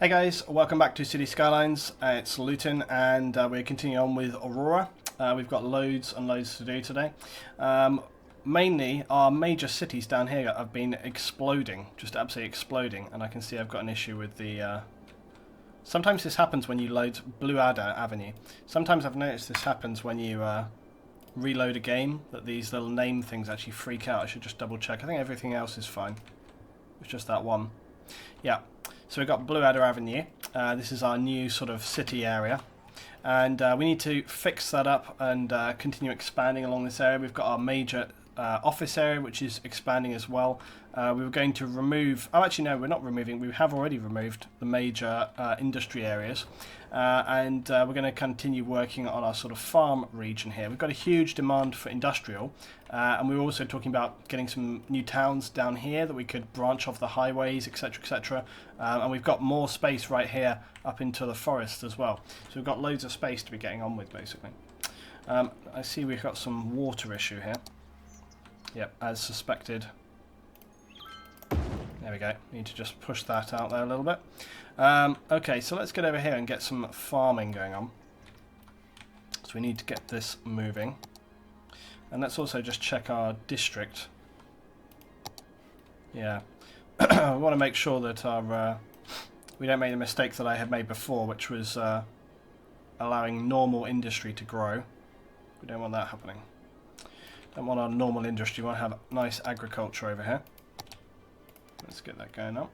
Hey guys, welcome back to City Skylines. It's Luton and we're continuing on with Aurora. We've got loads and loads to do today. Mainly our major cities down here have been exploding, just absolutely exploding, and I can see I've got an issue with the... Sometimes this happens when you load Blue Adder Avenue. Sometimes I've noticed this happens when you reload a game, that these little name things actually freak out. I should just double check. I think everything else is fine. It's just that one. Yeah. So we've got Blue Adder Avenue. This is our new sort of city area. And we need to fix that up and continue expanding along this area. We've got our major office area, which is expanding as well. We were going to remove... Oh, actually, no, we're not removing. We have already removed the major industry areas. And we're going to continue working on our sort of farm region here. We've got a huge demand for industrial. And we were also talking about getting some new towns down here that we could branch off the highways, etc., etc. And we've got more space right here up into the forest as well. So we've got loads of space to be getting on with, basically. I see we've got some water issue here. Yep, as suspected. There we go. Need to just push that out there a little bit. Okay, so let's get over here and get some farming going on. So we need to get this moving. And let's also just check our district. Yeah. We want to make sure that our we don't make the mistake that I had made before, which was allowing normal industry to grow. We don't want that happening. Don't want our normal industry. We want to have nice agriculture over here. Let's get that going up.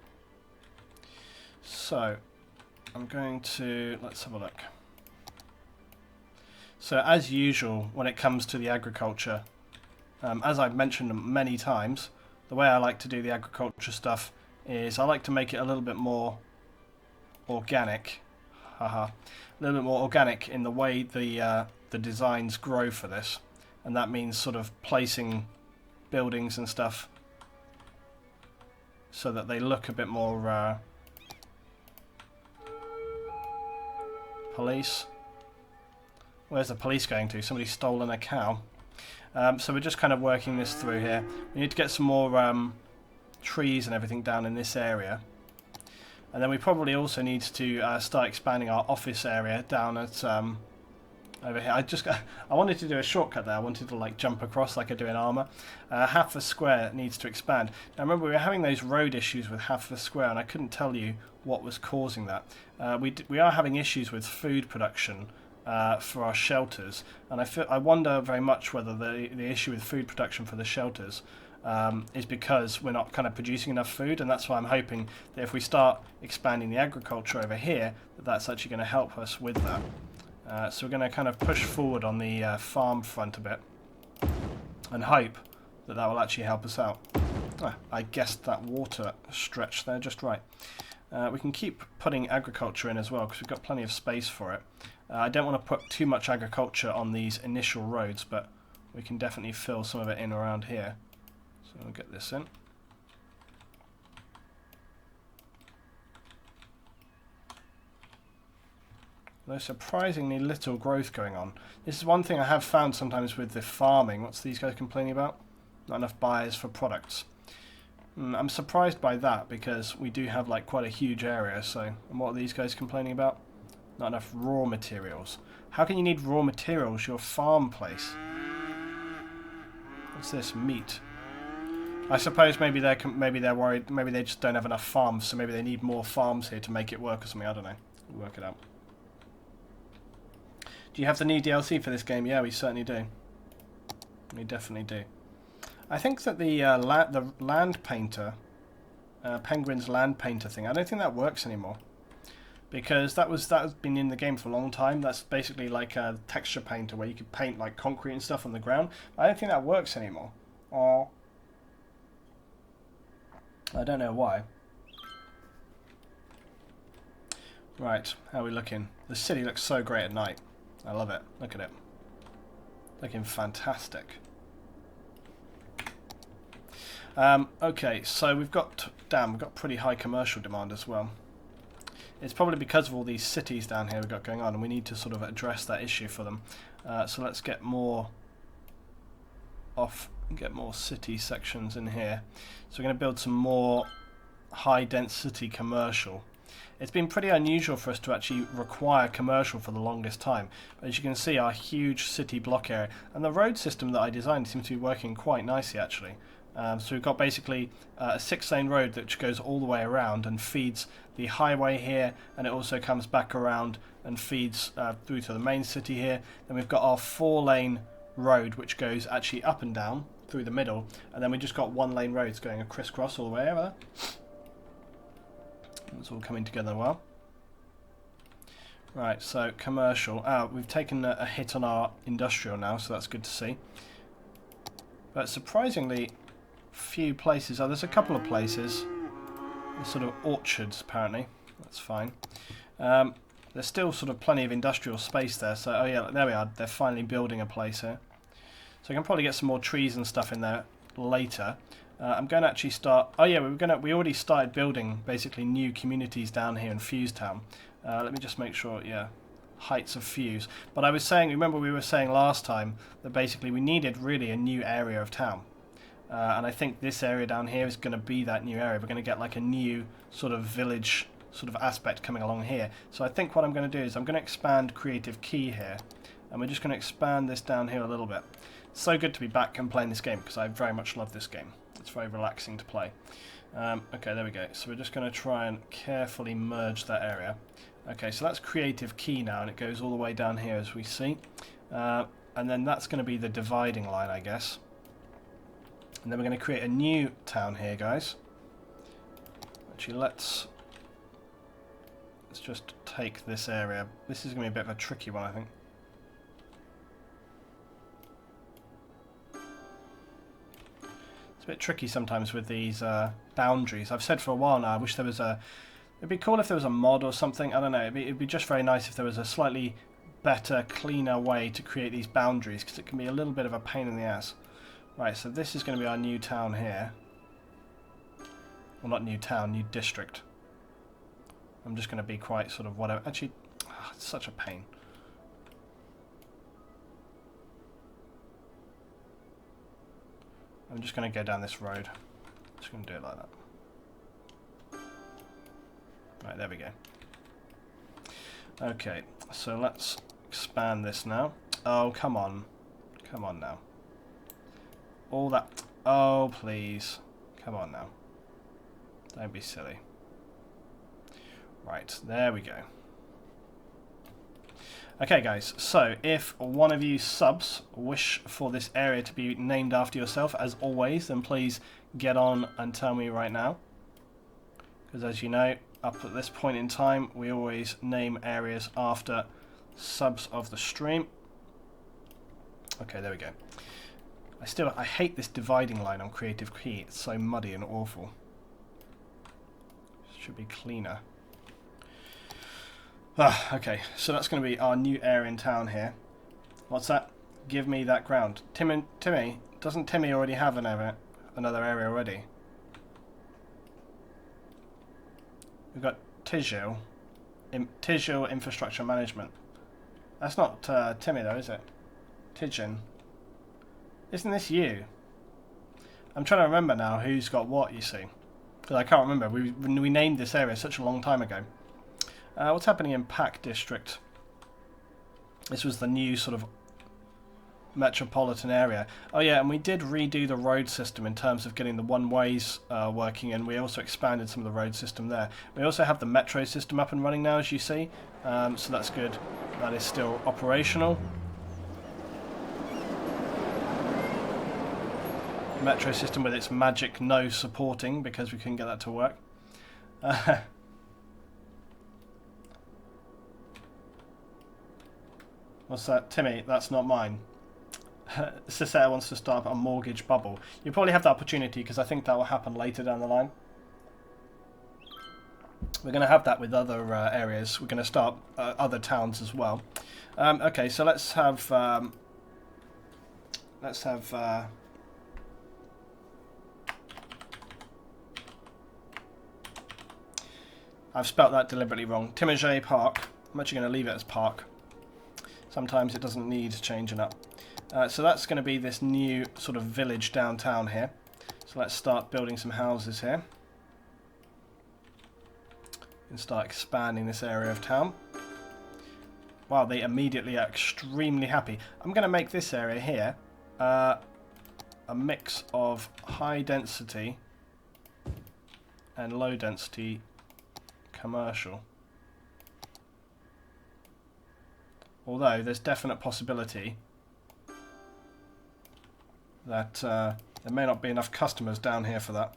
So, I'm going to... Let's have a look. So, as usual, when it comes to the agriculture, as I've mentioned many times, the way I like to do the agriculture stuff is I like to make it a little bit more organic. Haha. A little bit more organic in the way the designs grow for this. And that means sort of placing buildings and stuff so that they look a bit more police. Where's the police going to? Somebody's stolen a cow. So we're just kind of working this through here. We need to get some more trees and everything down in this area. And then we probably also need to start expanding our office area down at over here. I wanted to do a shortcut there. I wanted to like jump across like I do in Armour. Half the square needs to expand. Now remember, we were having those road issues with half the square, and I couldn't tell you what was causing that. We are having issues with food production for our shelters, and I wonder very much whether the issue with food production for the shelters is because we're not kind of producing enough food, and that's why I'm hoping that if we start expanding the agriculture over here, that's actually going to help us with that. So we're going to kind of push forward on the farm front a bit and hope that that will actually help us out. I guessed that water stretch there just right. We can keep putting agriculture in as well because we've got plenty of space for it. I don't want to put too much agriculture on these initial roads, but we can definitely fill some of it in around here. So we'll get this in. There's surprisingly little growth going on. This is one thing I have found sometimes with the farming. What's these guys complaining about? Not enough buyers for products. I'm surprised by that because we do have like quite a huge area. So, and what are these guys complaining about? Not enough raw materials. How can you need raw materials? Your farm place. What's this? Meat. I suppose maybe they're worried. Maybe they just don't have enough farms. So maybe they need more farms here to make it work or something. I don't know. We'll work it out. Do you have the new DLC for this game? Yeah, we certainly do. We definitely do. I think that the land painter, Penguin's land painter thing, I don't think that works anymore. Because that's been in the game for a long time. That's basically like a texture painter where you could paint like concrete and stuff on the ground. I don't think that works anymore. Or I don't know why. Right, how are we looking? The city looks so great at night. I love it. Look at it. Looking fantastic. Okay, so we've got pretty high commercial demand as well. It's probably because of all these cities down here we've got going on, and we need to sort of address that issue for them. So let's get more city sections in here. So we're going to build some more high density commercial. It's been pretty unusual for us to actually require commercial for the longest time. As you can see, our huge city block area, and the road system that I designed seems to be working quite nicely actually. So we've got basically a 6-lane road that goes all the way around and feeds the highway here, and it also comes back around and feeds through to the main city here. Then we've got our 4-lane road which goes actually up and down through the middle, and then we just got 1-lane roads going crisscross all the way over. It's all coming together well. Right, so commercial. We've taken a hit on our industrial now, so that's good to see. But surprisingly few places. There's a couple of places. There's sort of orchards apparently. That's fine. There's still sort of plenty of industrial space there. So, oh yeah, there we are. They're finally building a place here. So I can probably get some more trees and stuff in there later. I'm going to actually start... Oh yeah, we already started building basically new communities down here in Fuse Town. Let me just make sure, yeah, Heights of Fuse. But I was saying, remember we were saying last time that basically we needed really a new area of town. And I think this area down here is going to be that new area. We're going to get like a new sort of village sort of aspect coming along here. So I think what I'm going to do is I'm going to expand Creative Key here. And we're just going to expand this down here a little bit. It's so good to be back and playing this game because I very much love this game. It's very relaxing to play. Okay, there we go. So we're just going to try and carefully merge that area. Okay, so that's Creative Key now, and it goes all the way down here as we see. And then that's going to be the dividing line, I guess. And then we're going to create a new town here, guys. Actually, let's just take this area. This is going to be a bit of a tricky one, I think. Bit tricky sometimes with these boundaries. I've said for a while now I wish there was a... It'd be cool if there was a mod or something. I don't know. It'd be just very nice if there was a slightly better, cleaner way to create these boundaries, because it can be a little bit of a pain in the ass. Right, so this is going to be our new town here. Well, not new town, new district. I'm just going to be quite sort of whatever. Actually, it's such a pain. I'm just going to go down this road. Just going to do it like that. Right, there we go. Okay, so let's expand this now. Oh, come on. Come on now. All that... Oh, please. Come on now. Don't be silly. Right, there we go. Okay guys, so if one of you subs wish for this area to be named after yourself, as always, then please get on and tell me right now. Because as you know, up at this point in time, we always name areas after subs of the stream. Okay, there we go. I hate this dividing line on Creative Key. It's so muddy and awful. Should be cleaner. Okay, so that's going to be our new area in town here. What's that? Give me that ground. Timmy? Doesn't Timmy already have another area already? We've got Tigil Infrastructure Management. That's not Timmy though, is it? Tijin. Isn't this you? I'm trying to remember now who's got what, you see. Because I can't remember. We named this area such a long time ago. What's happening in Pack District? This was the new sort of metropolitan area. Oh yeah, and we did redo the road system in terms of getting the one-ways working, and we also expanded some of the road system there. We also have the metro system up and running now, as you see, so that's good. That is still operational. Metro system with its magic no supporting because we couldn't get that to work. What's that? Timmy, that's not mine. Cicera wants to start a mortgage bubble. You probably have the opportunity because I think that will happen later down the line. We're going to have that with other areas. We're going to start other towns as well. Okay, so let's have I've spelt that deliberately wrong. Timajay Park. I'm actually going to leave it as Park. Sometimes it doesn't need changing up. So that's going to be this new sort of village downtown here. So let's start building some houses here. and start expanding this area of town. Wow, they immediately are extremely happy. I'm going to make this area here a mix of high density and low density commercial. Although there's definite possibility that there may not be enough customers down here for that.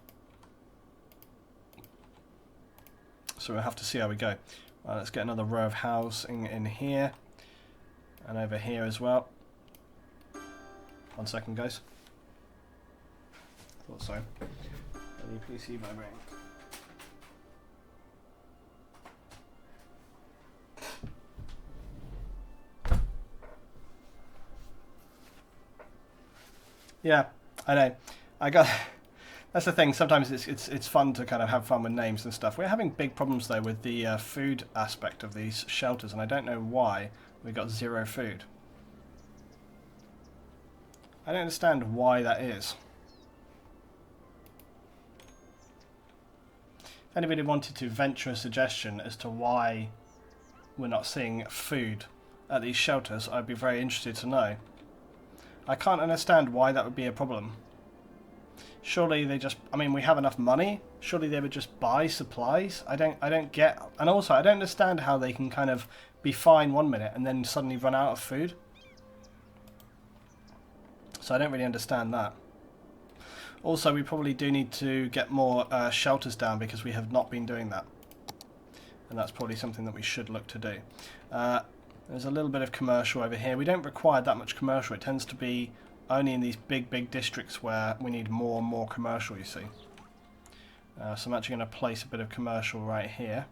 So we'll have to see how we go. Let's get another row of housing in here and over here as well. 1 second, guys. Thought so. Any PC vibrating? Yeah, I know. That's the thing. Sometimes it's fun to kind of have fun with names and stuff. We're having big problems though with the food aspect of these shelters, and I don't know why we got 0 food. I don't understand why that is. If anybody wanted to venture a suggestion as to why we're not seeing food at these shelters, I'd be very interested to know. I can't understand why that would be a problem. Surely they just, I mean, we have enough money. Surely they would just buy supplies. I don't get, and also I don't understand how they can kind of be fine 1 minute and then suddenly run out of food. So I don't really understand that. Also, we probably do need to get more shelters down because we have not been doing that. And that's probably something that we should look to do. There's a little bit of commercial over here. We don't require that much commercial. It tends to be only in these big districts where we need more and more commercial, you see. So I'm actually going to place a bit of commercial right here.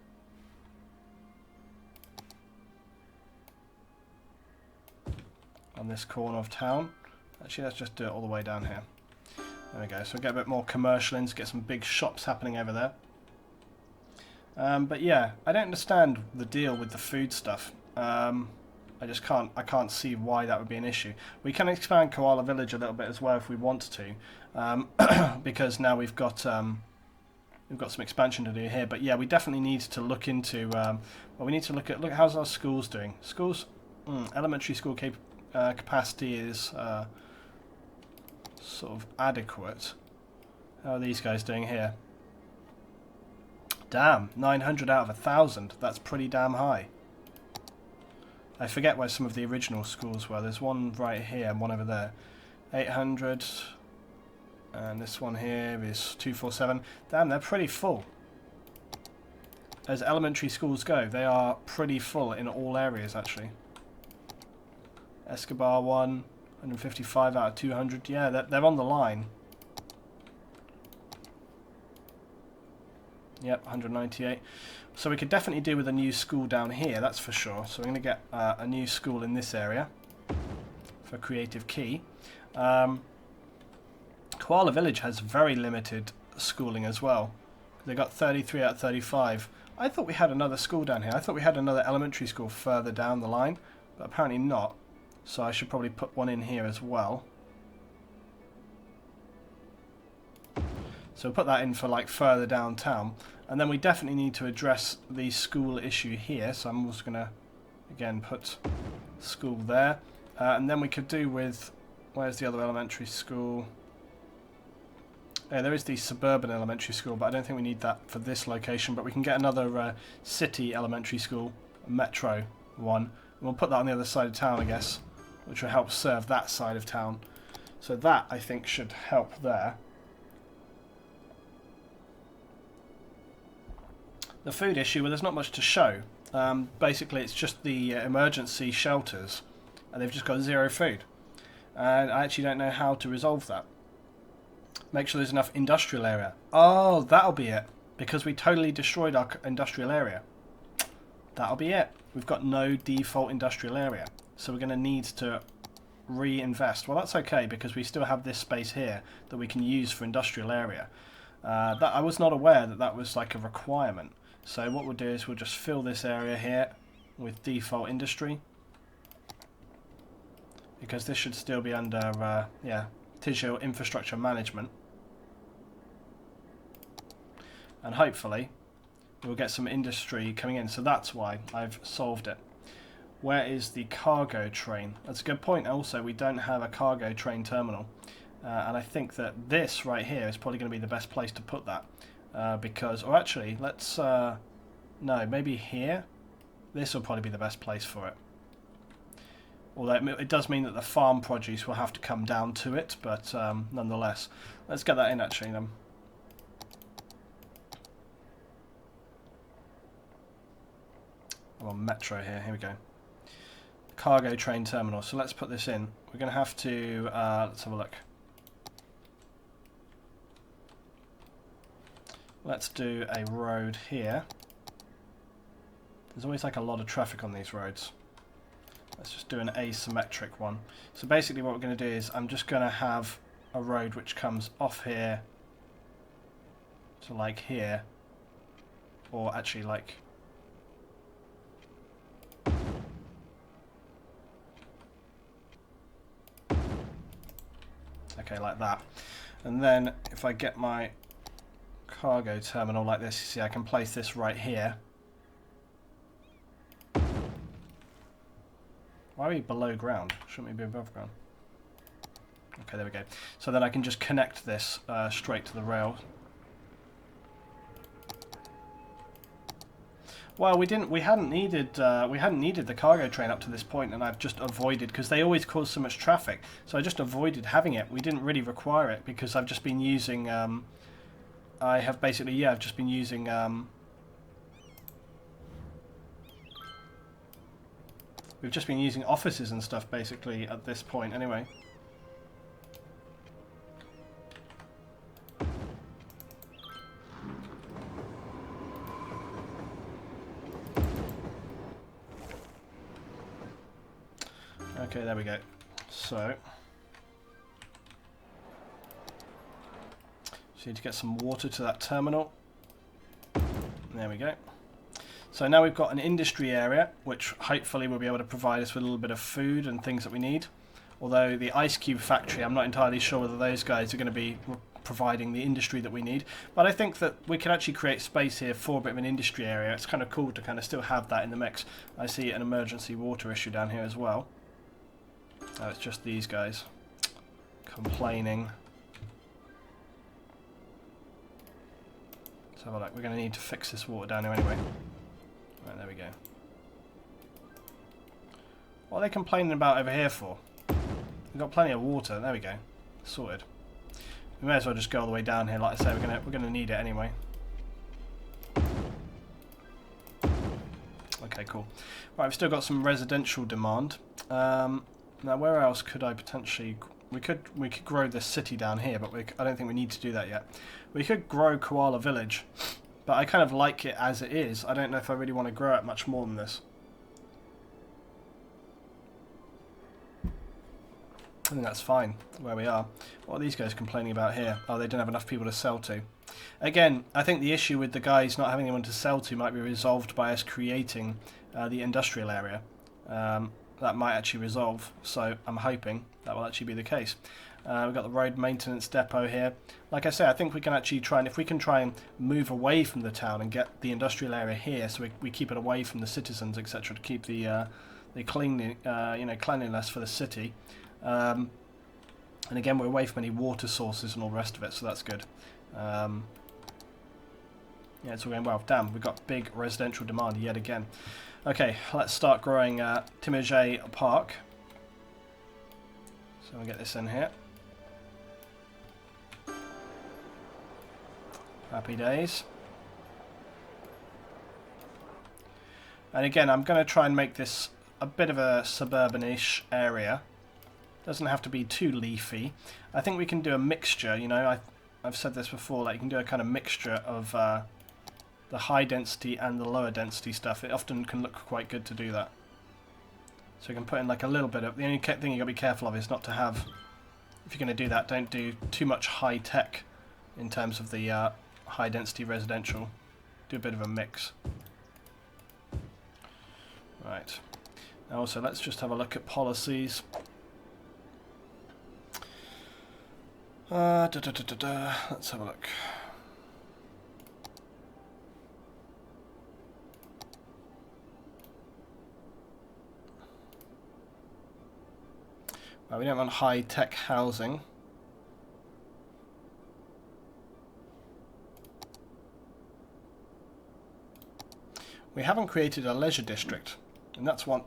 On this corner of town. Actually, let's just do it all the way down here. There we go. So we'll get a bit more commercial in, to get some big shops happening over there. But yeah, I don't understand the deal with the food stuff. I just can't see why that would be an issue. We can expand Koala Village a little bit as well if we want to, because now we've got some expansion to do here. But yeah, we definitely need to look into. Well, we need to look how's our schools doing. Schools, elementary school capacity is sort of adequate. How are these guys doing here? Damn, 900 out of 1,000. That's pretty damn high. I forget where some of the original schools were. There's one right here and one over there. 800. And this one here is 247. Damn, they're pretty full. As elementary schools go, they are pretty full in all areas, actually. Escobar 1, 155 out of 200. Yeah, they're on the line. Yep, 198. So we could definitely do with a new school down here, that's for sure. So we're going to get a new school in this area for Creative Key. Koala Village has very limited schooling as well. They got 33 out of 35. I thought we had another school down here. I thought we had another elementary school further down the line, but apparently not. So I should probably put one in here as well. So we'll put that in for like further downtown. And then we definitely need to address the school issue here. So I'm also going to, again, put school there. And then we could do with, where's the other elementary school? Yeah, there is the suburban elementary school, but I don't think we need that for this location. But we can get another city elementary school, a metro one. And we'll put that on the other side of town, I guess, which will help serve that side of town. So that, I think, should help there. The food issue, well, there's not much to show. Basically, it's just the emergency shelters, and they've just got 0 food. And I actually don't know how to resolve that. Make sure there's enough industrial area. Oh, that'll be it. Because we totally destroyed our industrial area. That'll be it. We've got no default industrial area. So we're going to need to reinvest. Well, that's okay, because we still have this space here that we can use for industrial area. That I was not aware that that was like a requirement. So what we'll do is we'll just fill this area here with default industry, because this should still be under digital infrastructure management, and hopefully we'll get some industry coming in. So that's why I've solved it. Where is the cargo train? That's a good point. Also, we don't have a cargo train terminal. And I think that this right here is probably going to be the best place to put that. Because, or actually, let's, no, maybe here? This will probably be the best place for it. Although it does mean that the farm produce will have to come down to it, but nonetheless. Let's get that in actually then. I'm on Metro here we go. Cargo train terminal, so let's put this in. We're going to have to, let's have a look. Let's do a road here. There's always like a lot of traffic on these roads. Let's just do an asymmetric one. So basically what we're going to do is I'm just going to have a road which comes off here to like here, or actually like okay, like that. And then if I get my cargo terminal like this, you see I can place this right here. Why are we below ground? Shouldn't we be above ground? Okay, there we go. So then I can just connect this straight to the rail. Well, we hadn't needed the cargo train up to this point, and I've just avoided, because they always cause so much traffic. So I just avoided having it. We didn't really require it because I've just been using. I've just been using. We've just been using offices and stuff basically at this point, anyway. Okay, there we go. So, just need to get some water to that terminal. There we go. So now we've got an industry area, which hopefully will be able to provide us with a little bit of food and things that we need. Although the ice cube factory, I'm not entirely sure whether those guys are going to be providing the industry that we need. But I think that we can actually create space here for a bit of an industry area. It's kind of cool to kind of still have that in the mix. I see an emergency water issue down here as well. Oh, it's just these guys complaining. Let's have a look. We're going to need to fix this water down here anyway. Right, there we go. What are they complaining about over here for? We've got plenty of water. There we go. Sorted. We may as well just go all the way down here. Like I say, we're gonna need it anyway. Okay, cool. Right, we've still got some residential demand. Now, where else could I potentially? We could grow this city down here, but I don't think we need to do that yet. We could grow Koala Village, but I kind of like it as it is. I don't know if I really want to grow it much more than this. I think that's fine where we are. What are these guys complaining about here? Oh, they don't have enough people to sell to. Again, I think the issue with the guys not having anyone to sell to might be resolved by us creating the industrial area. That might actually resolve, so I'm hoping that will actually be the case. We've got the road maintenance depot here. Like I say, I think we can actually try, and if we can try and move away from the town and get the industrial area here, so we keep it away from the citizens, etc., to keep the cleanliness for the city. And again, we're away from any water sources and all the rest of it, so that's good. Yeah, it's all going well. Damn, we've got big residential demand yet again. Okay, let's start growing Timajay Park. So we'll get this in here. Happy days. And again, I'm going to try and make this a bit of a suburban-ish area. Doesn't have to be too leafy. I think we can do a mixture, you know, I've said this before, like you can do a kind of mixture of the high density and the lower density stuff. It often can look quite good to do that. So you can put in like a little bit of, the only thing you got to be careful of is not to have, if you're going to do that, don't do too much high tech in terms of the high density residential. Do a bit of a mix. Right. Now also let's just have a look at policies. Let's have a look. We don't want high-tech housing. We haven't created a leisure district, and that's one.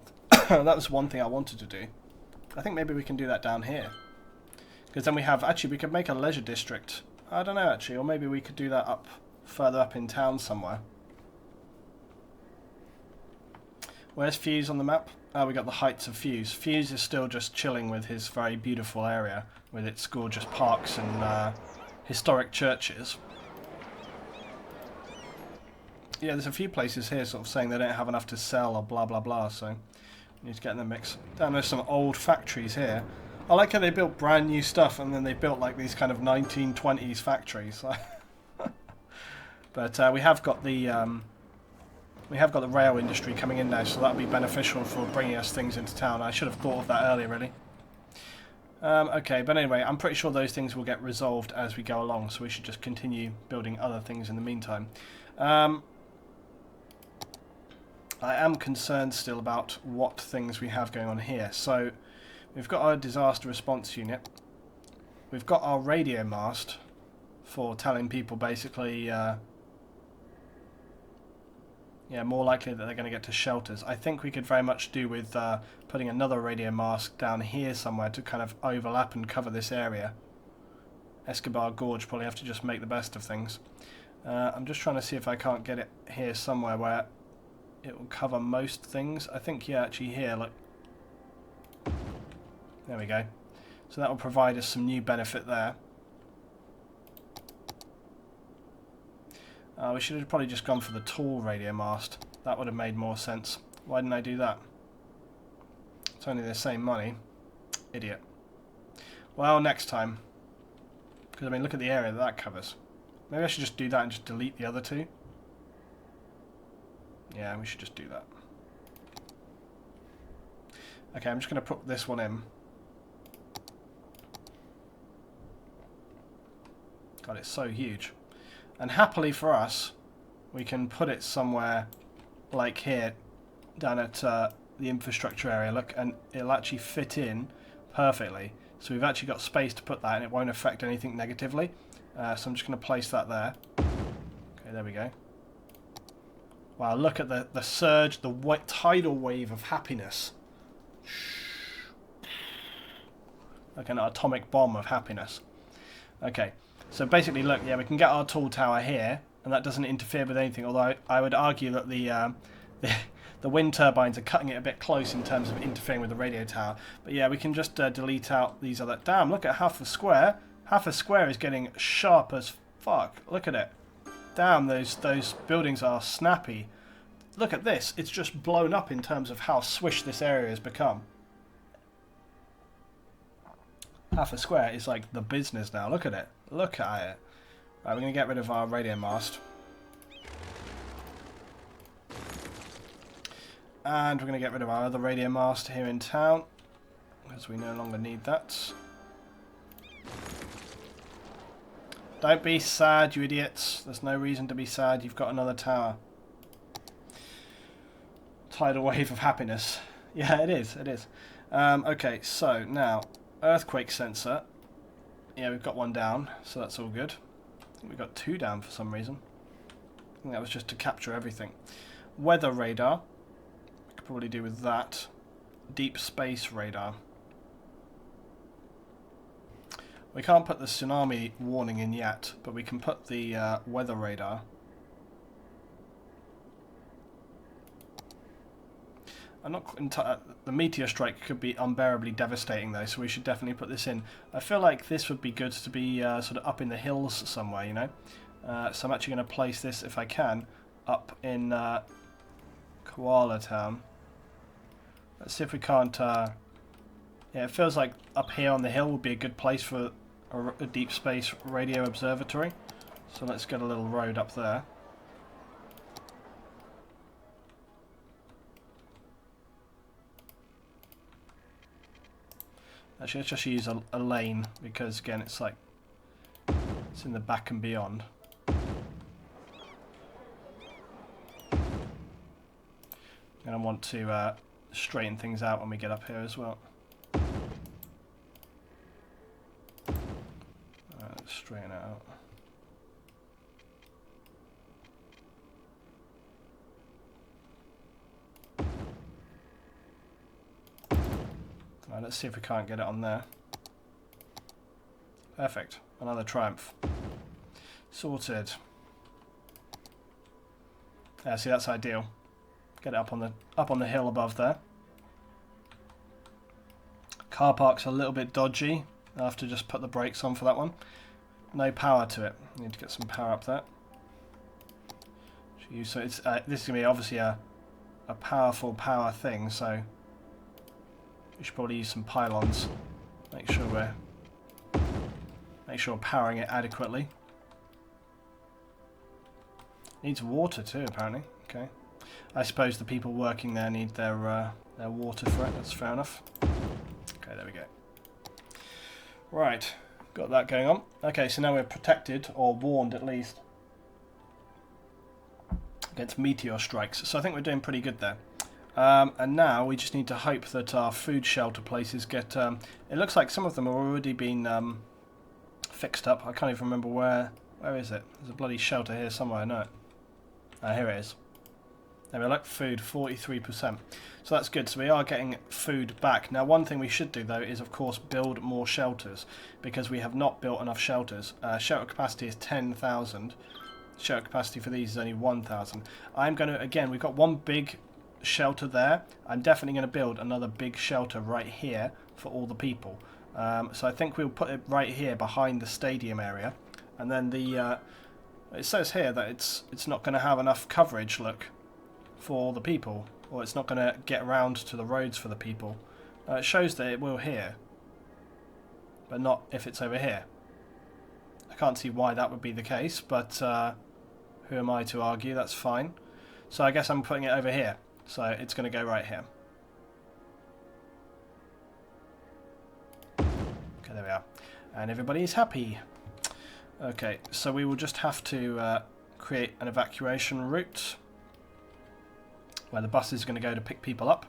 That was one thing I wanted to do. I think maybe we can do that down here, because then we have. Actually, we could make a leisure district. I don't know actually, or maybe we could do that up further up in town somewhere. Where's Fuse on the map? Oh, we got the heights of Fuse. Fuse is still just chilling with his very beautiful area, with its gorgeous parks and historic churches. Yeah, there's a few places here sort of saying they don't have enough to sell or blah blah blah, so we need to get in the mix. Down there's some old factories here. I like how they built brand new stuff and then they built like these kind of 1920s factories. But we have got the rail industry coming in now, so that'll be beneficial for bringing us things into town. I should have thought of that earlier, really. Okay, but anyway, I'm pretty sure those things will get resolved as we go along, so we should just continue building other things in the meantime. I am concerned still about what things we have going on here. So we've got our disaster response unit. We've got our radio mast for telling people basically, yeah, more likely that they're going to get to shelters. I think we could very much do with putting another radio mast down here somewhere to kind of overlap and cover this area. Escobar Gorge probably have to just make the best of things. I'm just trying to see if I can't get it here somewhere where it will cover most things. I think, yeah, actually here, look. There we go. So that will provide us some new benefit there. We should have probably just gone for the tall radio mast. That would have made more sense. Why didn't I do that? It's only the same money. Idiot. Well, next time. Because, I mean, look at the area that covers. Maybe I should just do that and just delete the other two. Yeah, we should just do that. Okay, I'm just going to put this one in. God, it's so huge. And happily for us, we can put it somewhere like here, down at the infrastructure area, look, and it'll actually fit in perfectly. So we've actually got space to put that and it won't affect anything negatively. So I'm just going to place that there. Okay, there we go. Wow, look at the surge, the tidal wave of happiness. Like an atomic bomb of happiness. Okay, so basically, look, yeah, we can get our tall tower here, and that doesn't interfere with anything, although I would argue that the wind turbines are cutting it a bit close in terms of interfering with the radio tower. But yeah, we can just delete out these other... Damn, look at half a square. Half a square is getting sharp as fuck. Look at it. Damn, those buildings are snappy. Look at this. It's just blown up in terms of how swish this area has become. Half a square is like the business now. Look at it. Look at it. Right, we're going to get rid of our radio mast. And we're going to get rid of our other radio mast here in town, because we no longer need that. Don't be sad, you idiots. There's no reason to be sad. You've got another tower. Tidal wave of happiness. Yeah, it is. It is. Okay, so now, earthquake sensor. Yeah, we've got one down, so that's all good. I think we've got two down for some reason. I think that was just to capture everything. Weather radar. We could probably do with that. Deep space radar. We can't put the tsunami warning in yet, but we can put the weather radar. I'm not the meteor strike could be unbearably devastating though, so we should definitely put this in. I feel like this would be good to be sort of up in the hills somewhere, you know. So I'm actually going to place this, if I can, up in Koala Town. Let's see if we can't... yeah, it feels like up here on the hill would be a good place for a deep space radio observatory. So let's get a little road up there. Actually, let's just use a lane, because again, it's like, it's in the back and beyond. And I want to straighten things out when we get up here as well. Right, let's see if we can't get it on there. Perfect. Another triumph. Sorted. Yeah, see, that's ideal. Get it up on the hill above there. Car park's a little bit dodgy. I'll have to just put the brakes on for that one. No power to it. Need to get some power up there. So it's this is gonna be obviously a powerful power thing. So we should probably use some pylons. Make sure we're powering it adequately. Needs water too, apparently. Okay. I suppose the people working there need their water for it. That's fair enough. Okay, there we go. Right, got that going on. Okay, so now we're protected, or warned at least, against meteor strikes. So I think we're doing pretty good there. And now we just need to hope that our food shelter places get... it looks like some of them have already been fixed up. I can't even remember where is it? There's a bloody shelter here somewhere, I know it. Here it is. There we look, food, 43%. So that's good, so we are getting food back. Now one thing we should do though is of course build more shelters, because we have not built enough shelters. Shelter capacity is 10,000. Shelter capacity for these is only 1,000. I'm going to, again, we've got one big shelter there. I'm definitely going to build another big shelter right here for all the people. So I think we'll put it right here behind the stadium area. And then the... it says here that it's not going to have enough coverage, look, for the people, or it's not going to get around to the roads for the people. It shows that it will here, but not if it's over here. I can't see why that would be the case, but who am I to argue? That's fine. So I guess I'm putting it over here, so it's going to go right here. Okay, there we are. And everybody's happy. Okay, so we will just have to create an evacuation route where the bus is going to go to pick people up.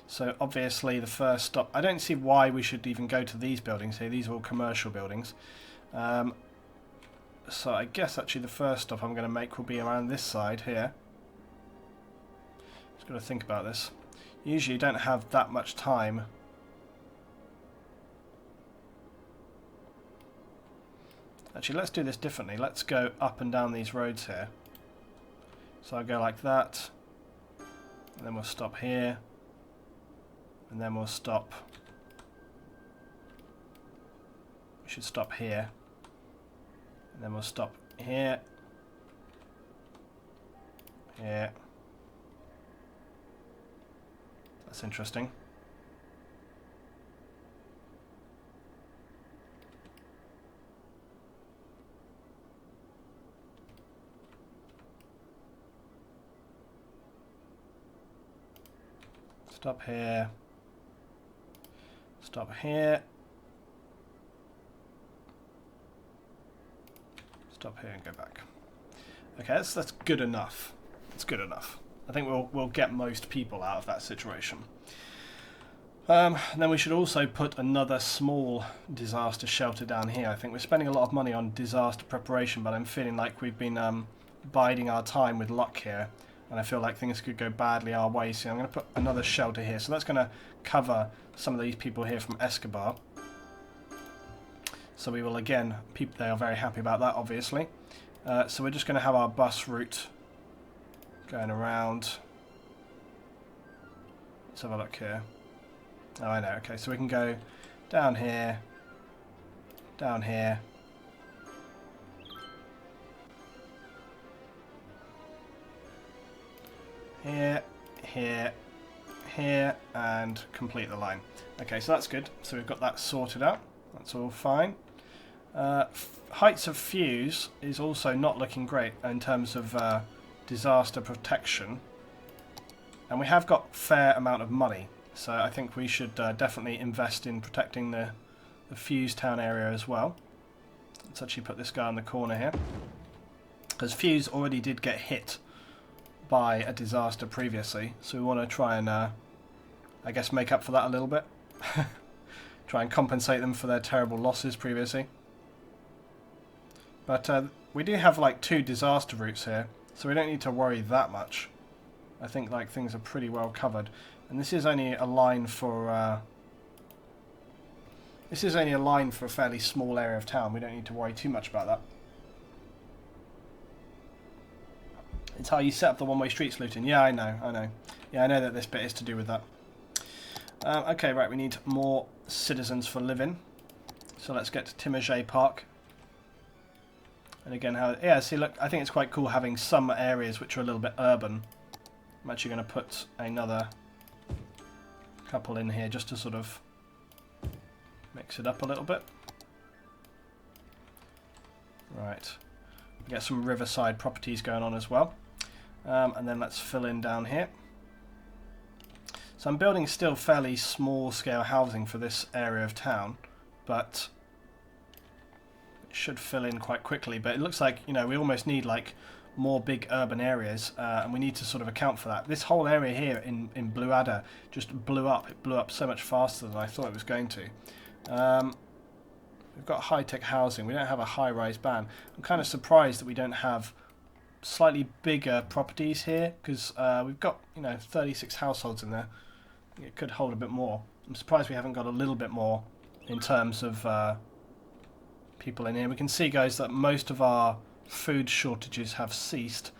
So obviously the first stop... I don't see why we should even go to these buildings here. These are all commercial buildings. So I guess actually the first stop I'm going to make will be around this side here. Just got to think about this. Usually you don't have that much time. Actually, let's do this differently. Let's go up and down these roads here. So I'll go like that. And then we'll stop here. And then we'll stop. We should stop here. And then we'll stop here. Here. That's interesting. Stop here. Stop here. Stop here and go back. Okay, that's good enough. It's good enough. I think we'll get most people out of that situation. Then we should also put another small disaster shelter down here. I think we're spending a lot of money on disaster preparation, but I'm feeling like we've been biding our time with luck here. And I feel like things could go badly our way, so I'm going to put another shelter here. So that's going to cover some of these people here from Escobar. So we will again, they are very happy about that, obviously. So we're just going to have our bus route going around. Let's have a look here. Oh, I know. Okay, so we can go down here, down here. Here, here, here, and complete the line. Okay, so that's good. So we've got that sorted out. That's all fine. Heights of fuse is also not looking great in terms of disaster protection. And we have got a fair amount of money. So I think we should definitely invest in protecting the Fuse Town area as well. Let's actually put this guy in the corner here. Because Fuse already did get hit by a disaster previously, so we want to try and I guess make up for that a little bit. Try and compensate them for their terrible losses previously. But we do have like 2 disaster routes here, so we don't need to worry that much. I think like things are pretty well covered, and this is only a line for This is only a line for a fairly small area of town. We don't need to worry too much about that. It's how you set up the one-way streets, Luton. Yeah, I know. Yeah, I know that this bit is to do with that. Okay, right, we need more citizens for living. So let's get to Timajay Park. And again, yeah, see, look, I think it's quite cool having some areas which are a little bit urban. I'm actually going to put another couple in here just to sort of mix it up a little bit. Right, get some riverside properties going on as well. And then let's fill in down here. So I'm building still fairly small scale housing for this area of town, but it should fill in quite quickly. But it looks like, you know, we almost need like more big urban areas, and we need to sort of account for that. This whole area here in Blue Adder just blew up. It blew up so much faster than I thought it was going to. We've got high-tech housing. We don't have a high-rise ban. I'm kind of surprised that we don't have slightly bigger properties here, because we've got, you know, 36 households in there. It could hold a bit more. I'm surprised we haven't got a little bit more in terms of people in here. We can see, guys, that most of our food shortages have ceased.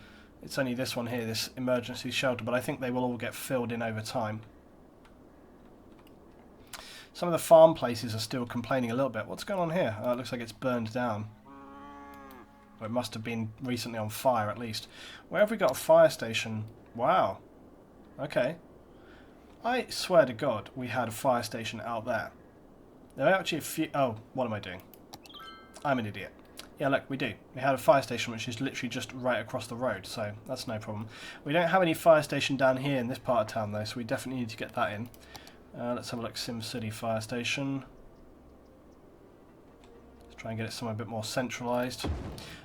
It's only this one here, this emergency shelter, but I think they will all get filled in over time. Some of the farm places are still complaining a little bit. What's going on here? It looks like it's burned down. Or it must have been recently on fire, at least. Where have we got a fire station? Wow. Okay. I swear to God, we had a fire station out there. There are actually a few... Oh, what am I doing? I'm an idiot. Yeah, look, we do. We had a fire station which is literally just right across the road, so that's no problem. We don't have any fire station down here in this part of town, though, so we definitely need to get that in. Let's have a look. Sim City Fire Station. Let's try and get it somewhere a bit more centralised.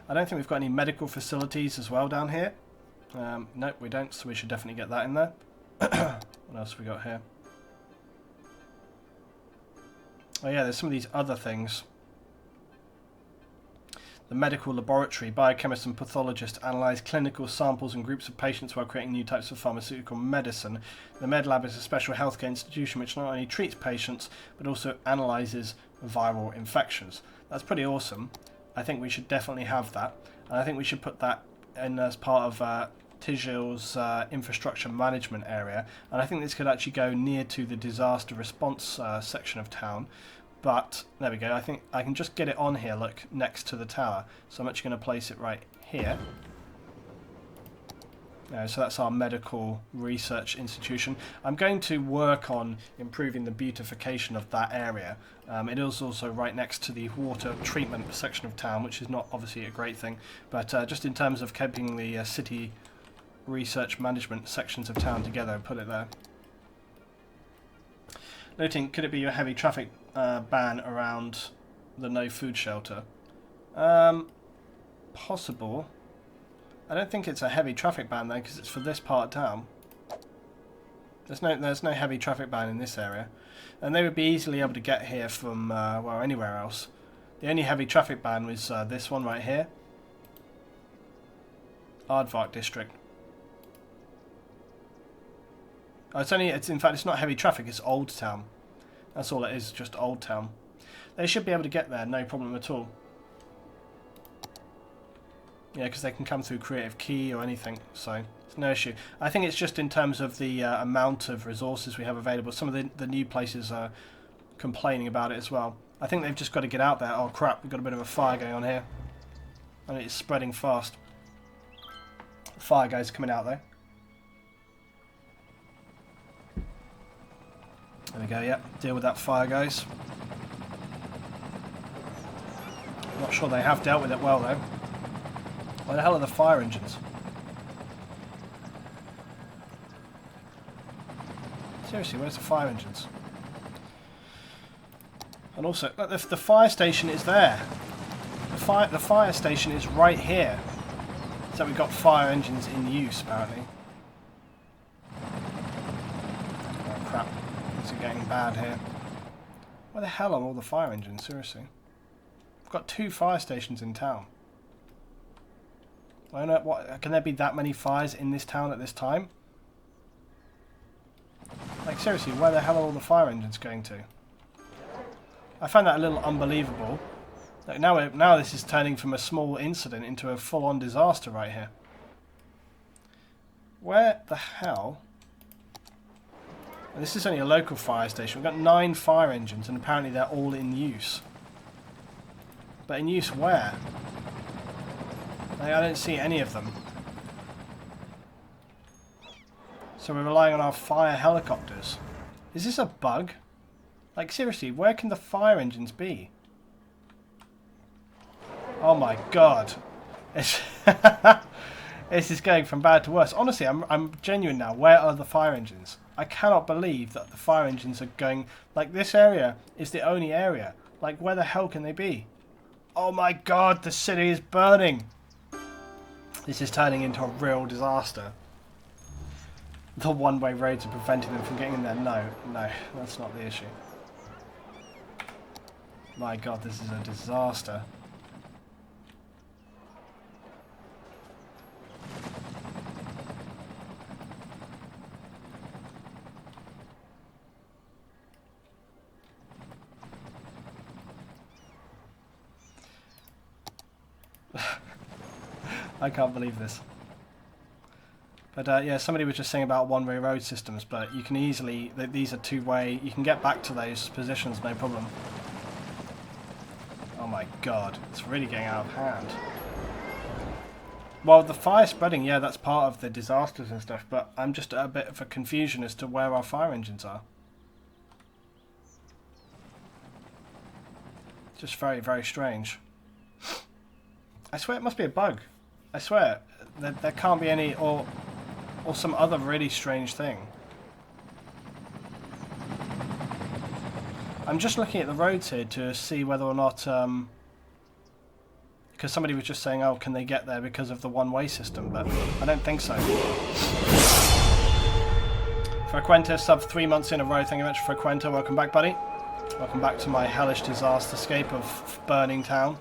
I don't think we've got any medical facilities as well down here. Nope, we don't, so we should definitely get that in there. What else have we got here? Oh yeah, there's some of these other things. The medical laboratory, biochemists and pathologists analyse clinical samples and groups of patients while creating new types of pharmaceutical medicine. The Med Lab is a special healthcare institution which not only treats patients but also analyses viral infections. That's pretty awesome. I think we should definitely have that. And I think we should put that in as part of Tijil's infrastructure management area. And I think this could actually go near to the disaster response section of town. But, there we go, I think I can just get it on here, look, next to the tower. So I'm actually going to place it right here. So that's our medical research institution. I'm going to work on improving the beautification of that area. It is also right next to the water treatment section of town, which is not obviously a great thing. But just in terms of keeping the city research management sections of town together, put it there. Noting, could it be a heavy traffic ban around the no food shelter? Possible. I don't think it's a heavy traffic ban though, because it's for this part of town. There's no heavy traffic ban in this area, and they would be easily able to get here from well, anywhere else. The only heavy traffic ban was this one right here, Aardvark district. Oh, in fact, it's not heavy traffic, it's Old Town. That's all it is, just Old Town. They should be able to get there, no problem at all. Yeah, because they can come through Creative Key or anything, so it's no issue. I think it's just in terms of the amount of resources we have available. Some of the new places are complaining about it as well. I think they've just got to get out there. Oh crap, we've got a bit of a fire going on here. And it's spreading fast. Fire guys coming out there. There we go, yeah. Deal with that fire, guys. I'm not sure they have dealt with it well, though. Where the hell are the fire engines? Seriously, where's the fire engines? And also, look, the fire station is there. The fire station is right here. So we've got fire engines in use, apparently. Oh, crap. Things are getting bad here. Where the hell are all the fire engines, seriously? We've got 2 fire stations in town. I don't know, what, can there be that many fires in this town at this time? Like, seriously, where the hell are all the fire engines going to? I find that a little unbelievable. Like now this is turning from a small incident into a full-on disaster right here. Where the hell? And this is only a local fire station. We've got 9 fire engines and apparently they're all in use. But in use where? Like, I don't see any of them. So we're relying on our fire helicopters. Is this a bug? Like seriously, where can the fire engines be? Oh my god. It's this is going from bad to worse. Honestly, I'm genuine now. Where are the fire engines? I cannot believe that the fire engines are going... Like, this area is the only area. Like, where the hell can they be? Oh my god, the city is burning! This is turning into a real disaster. The one-way roads are preventing them from getting in there. No, that's not the issue. My god, this is a disaster. I can't believe this. But yeah, somebody was just saying about one-way road systems, but you can easily, these are two-way, you can get back to those positions, no problem. Oh my god, it's really getting out of hand. Well, the fire spreading, yeah, that's part of the disasters and stuff, but I'm just at a bit of a confusion as to where our fire engines are. Just very, very strange. I swear it must be a bug. I swear, there can't be any, or some other really strange thing. I'm just looking at the roads here to see whether or not, because somebody was just saying, oh, can they get there because of the one-way system, but I don't think so. Frequenta, sub 3 months in a row. Thank you very much, Frequenta. Welcome back, buddy. Welcome back to my hellish disaster scape of burning town.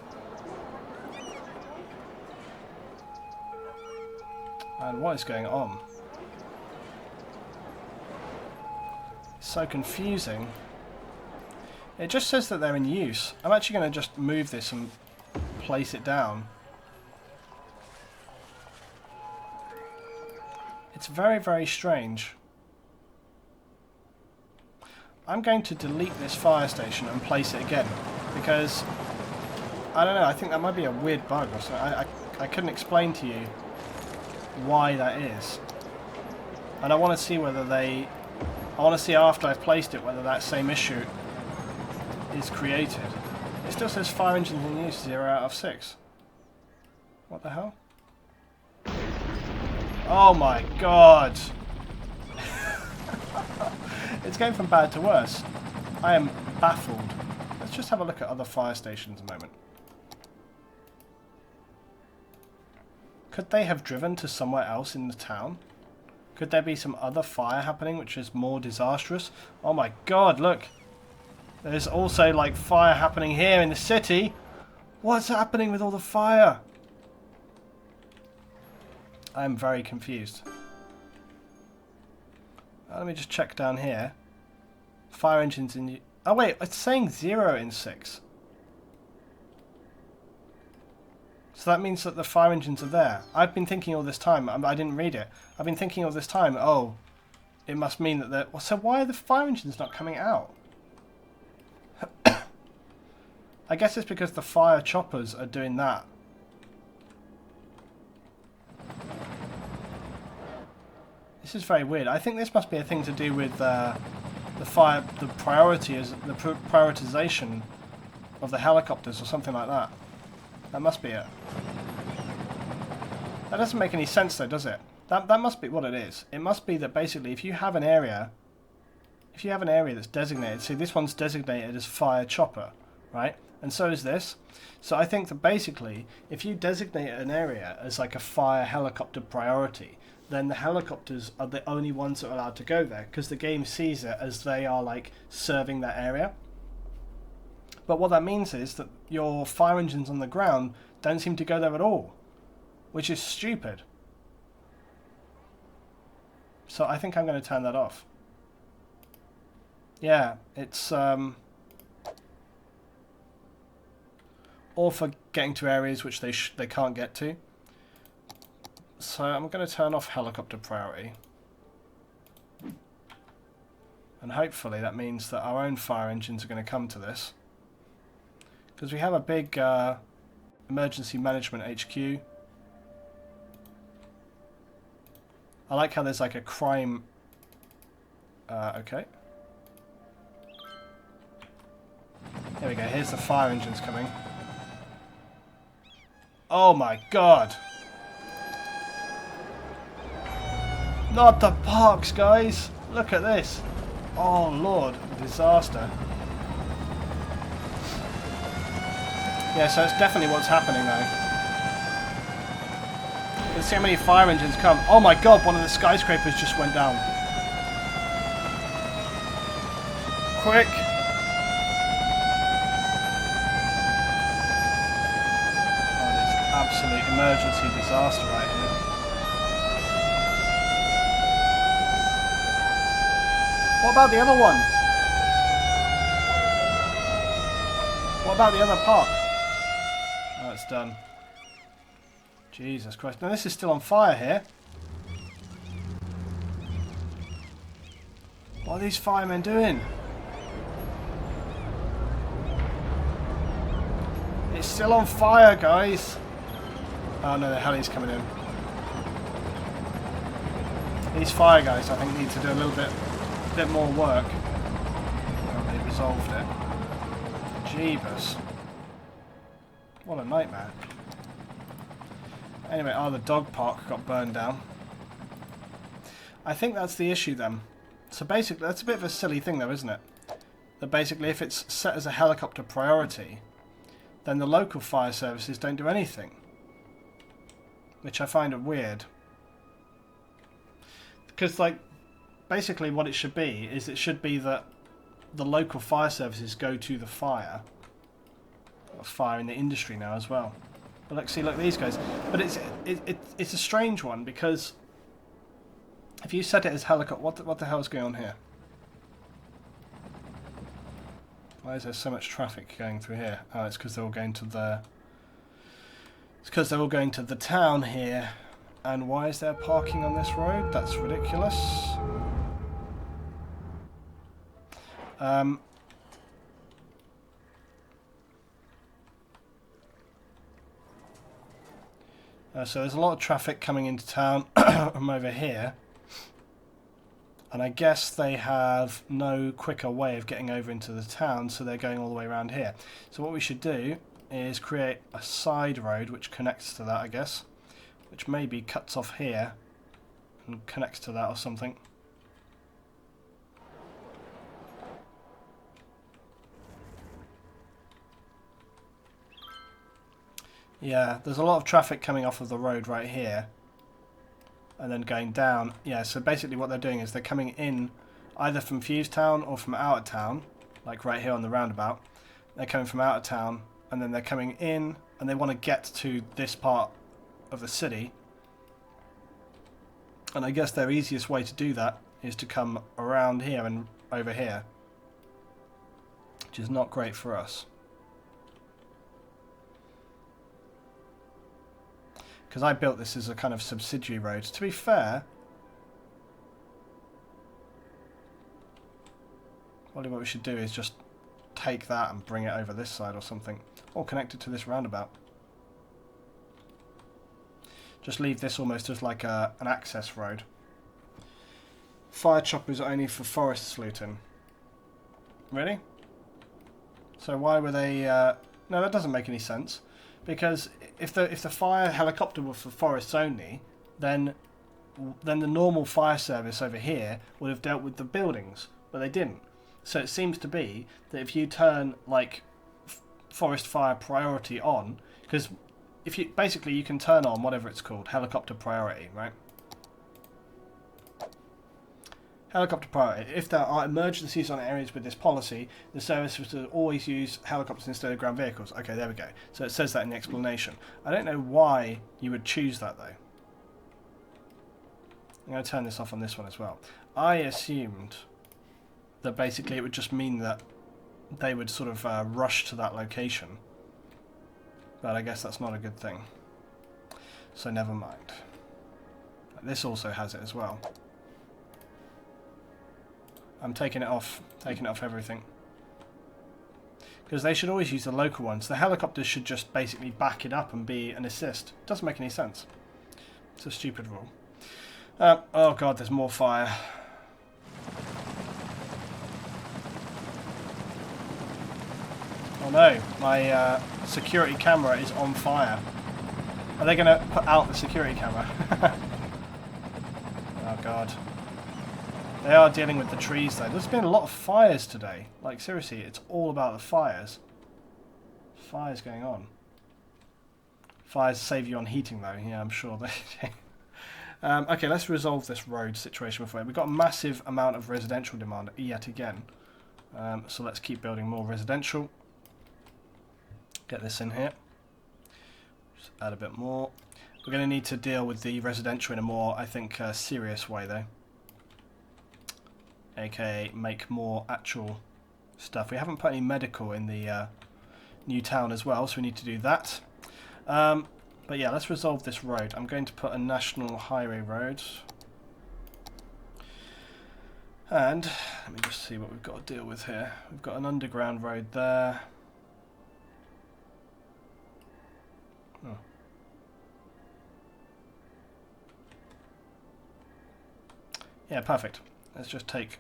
And what is going on? It's so confusing. It just says that they're in use. I'm actually going to just move this and place it down. It's very, very strange. I'm going to delete this fire station and place it again because I don't know, I think that might be a weird bug or something. I couldn't explain to you why that is. And I want to see whether I want to see after I've placed it whether that same issue is created. It still says fire engines in use 0 out of 6. What the hell? Oh my god! It's going from bad to worse. I am baffled. Let's just have a look at other fire stations a moment. Could they have driven to somewhere else in the town? Could there be some other fire happening which is more disastrous? Oh my god, look! There's also like fire happening here in the city. What's happening with all the fire? I'm very confused. Let me just check down here. Fire engines in... Oh wait, it's saying 0 in 6. So that means that the fire engines are there. I've been thinking all this time, I didn't read it. I've been thinking all this time, oh, it must mean that they're... Well, so why are the fire engines not coming out? I guess it's because the fire choppers are doing that. This is very weird. I think this must be a thing to do with the prioritization of the helicopters or something like that. That must be it. That doesn't make any sense though, does it? That must be what it is. It must be that basically if you have an area that's designated, see this one's designated as fire chopper, right? And so is this. So I think that basically if you designate an area as like a fire helicopter priority, then the helicopters are the only ones that are allowed to go there because the game sees it as they are like serving that area. But what that means is that your fire engines on the ground don't seem to go there at all, which is stupid. So I think I'm going to turn that off. Yeah, it's or for getting to areas which they can't get to. So I'm going to turn off helicopter priority. And hopefully that means that our own fire engines are going to come to this. Because we have a big emergency management HQ. I like how there's like a crime... okay. Here we go, here's the fire engines coming. Oh my god! Not the parks, guys! Look at this! Oh lord, disaster. Yeah, so it's definitely what's happening though. Let's see how many fire engines come. Oh my god, one of the skyscrapers just went down. Quick! Oh, there's absolute emergency disaster right here. What about the other one? What about the other park? Oh, it's done. Jesus Christ. Now this is still on fire here. What are these firemen doing? It's still on fire, guys. Oh no, the heli's coming in. These fire guys, I think, need to do a little bit more work. Oh, they resolved it. Jeebus. What a nightmare. Anyway, oh, the dog park got burned down. I think that's the issue then. So basically, that's a bit of a silly thing though, isn't it? That basically if it's set as a helicopter priority, then the local fire services don't do anything. Which I find weird. Because, like, basically what it should be is it should be that the local fire services go to the fire. Fire in the industry now as well. But look, see, look, these guys. But it's a strange one because if you set it as helicopter, what the hell is going on here? Why is there so much traffic going through here? Oh, it's because they're all going to the. It's because they're all going to the town here. And why is there parking on this road? That's ridiculous. So there's a lot of traffic coming into town from over here. And I guess they have no quicker way of getting over into the town, so they're going all the way around here. So what we should do is create a side road which connects to that, I guess. Which maybe cuts off here and connects to that or something. Yeah, there's a lot of traffic coming off of the road right here and then going down. Yeah, so basically what they're doing is they're coming in either from Fusetown or from out of town, like right here on the roundabout. They're coming from out of town and then they're coming in and they want to get to this part of the city. And I guess their easiest way to do that is to come around here and over here, which is not great for us. Because I built this as a kind of subsidiary road. To be fair, probably what we should do is just take that and bring it over this side or something. Or connect it to this roundabout. Just leave this almost as like an access road. Fire choppers only for forests looting. Really? So why were they... No, that doesn't make any sense. Because if the fire helicopter were for forests only, then the normal fire service over here would have dealt with the buildings, but they didn't. So it seems to be that if you turn like forest fire priority on, because if you basically you can turn on whatever it's called, helicopter priority, right? Helicopter priority. If there are emergencies on areas with this policy, the service will always use helicopters instead of ground vehicles. Okay, there we go. So it says that in the explanation. I don't know why you would choose that, though. I'm going to turn this off on this one as well. I assumed that basically it would just mean that they would sort of rush to that location. But I guess that's not a good thing. So never mind. This also has it as well. I'm taking it off everything. Because they should always use the local ones. The helicopters should just basically back it up and be an assist. Doesn't make any sense. It's a stupid rule. Oh god, there's more fire. Oh no, my security camera is on fire. Are they going to put out the security camera? Oh god. They are dealing with the trees though. There's been a lot of fires today. Like seriously, it's all about the fires. Fires going on. Fires save you on heating though. Yeah, I'm sure they okay, let's resolve this road situation before. We've got a massive amount of residential demand yet again. So let's keep building more residential. Get this in here. Just add a bit more. We're going to need to deal with the residential in a more, I think, serious way though. AKA make more actual stuff. We haven't put any medical in the new town as well, so we need to do that. But yeah, let's resolve this road. I'm going to put a national highway road. And let me just see what we've got to deal with here. We've got an underground road there. Oh. Yeah, perfect. Let's just take...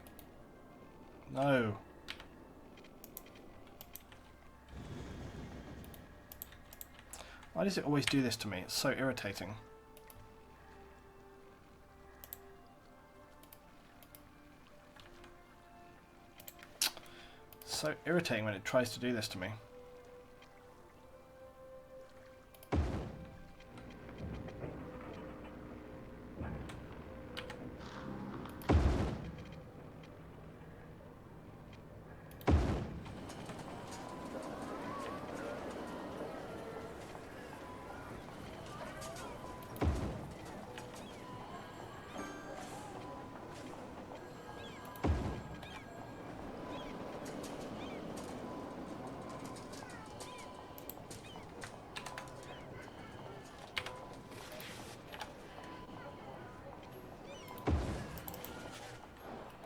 No. Why does it always do this to me? It's so irritating. It's so irritating when it tries to do this to me.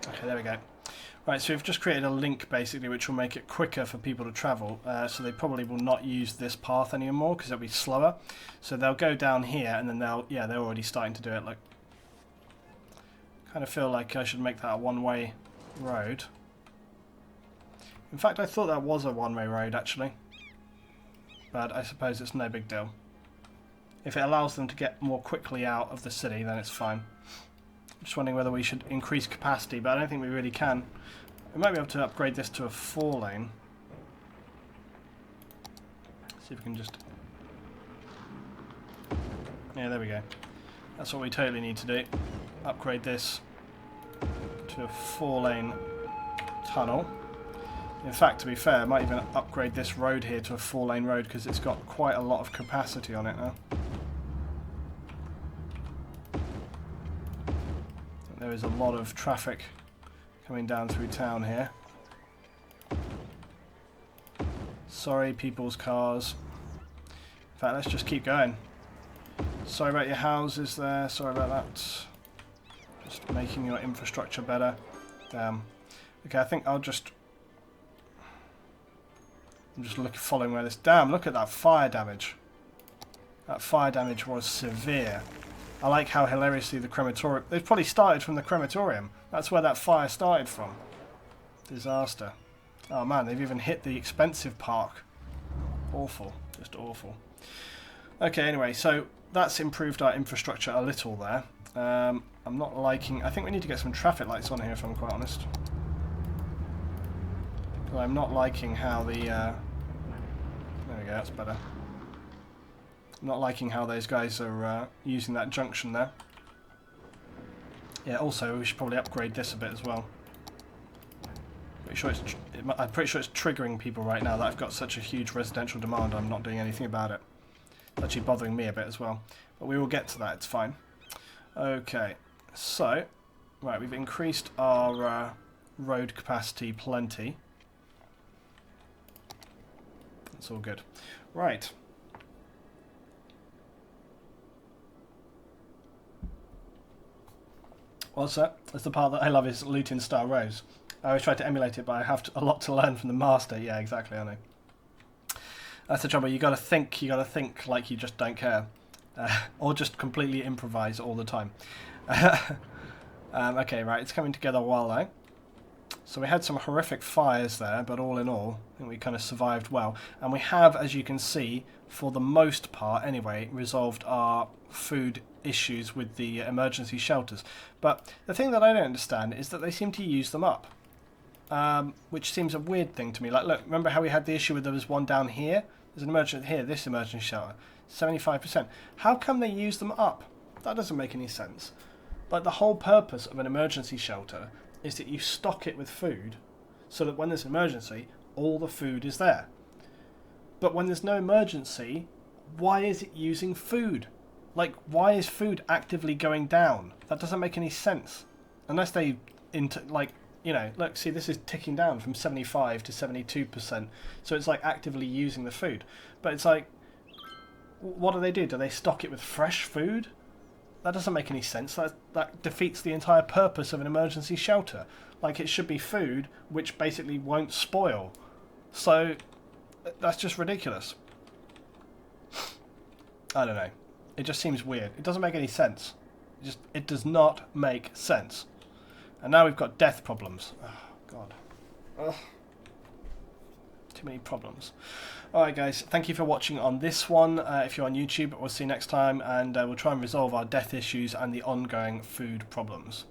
Okay, there we go. Right, so we've just created a link basically which will make it quicker for people to travel, so they probably will not use this path anymore because it'll be slower. So they'll go down here and then they're already starting to do it. Like, kind of feel like I should make that a one-way road. In fact, I thought that was a one-way road actually, but I suppose it's no big deal. If it allows them to get more quickly out of the city, then it's fine. Just wondering whether we should increase capacity, but I don't think we really can. We might be able to upgrade this to a 4-lane. See if we can just... Yeah, there we go. That's what we totally need to do. Upgrade this to a 4-lane tunnel. In fact, to be fair, I might even upgrade this road here to a 4-lane road because it's got quite a lot of capacity on it now. There is a lot of traffic coming down through town here. Sorry, people's cars. In fact, let's just keep going. Sorry about your houses there. Sorry about that. Just making your infrastructure better. Damn. Okay, I think I'm just following where this... Damn, look at that fire damage. That fire damage was severe. I like how hilariously the crematorium... They've probably started from the crematorium. That's where that fire started from. Disaster. Oh man, they've even hit the expensive park. Awful. Just awful. Okay, anyway, so that's improved our infrastructure a little there. I'm not liking... I think we need to get some traffic lights on here, if I'm quite honest. I'm not liking how the... There we go, that's better. I'm not liking how those guys are using that junction there. Yeah, also we should probably upgrade this a bit as well. I'm pretty sure it's triggering people right now that I've got such a huge residential demand. I'm not doing anything about it. It's actually bothering me a bit as well. But we will get to that, it's fine. Okay, so, right, we've increased our road capacity plenty. That's all good. Right. What's that? That's the part that I love is looting Star Rose. I always try to emulate it, but I have a lot to learn from the master. Yeah, exactly, I know. That's the trouble. You got to think. You got to think like you just don't care, or just completely improvise all the time. Okay, right. It's coming together well though. So we had some horrific fires there, but all in all, I think we kind of survived well. And we have, as you can see, for the most part anyway, resolved our food issues with the emergency shelters. But the thing that I don't understand is that they seem to use them up, which seems a weird thing to me. Like, look, remember how we had the issue where there was one down here? There's an emergency here, this emergency shelter, 75%. How come they use them up? That doesn't make any sense. Like, the whole purpose of an emergency shelter is that you stock it with food so that when there's an emergency, all the food is there. But when there's no emergency, why is it using food? Like, why is food actively going down? That doesn't make any sense. Unless they, you know, look, see, this is ticking down from 75 to 72%. So it's like actively using the food. But it's like, what do? Do they stock it with fresh food? That doesn't make any sense. That defeats the entire purpose of an emergency shelter. Like, it should be food which basically won't spoil. So that's just ridiculous. I don't know. It just seems weird. It doesn't make any sense. It does not make sense. And now we've got death problems. Oh, God. Ugh. Too many problems. Alright guys, thank you for watching on this one. If you're on YouTube, we'll see you next time, and we'll try and resolve our death issues and the ongoing food problems.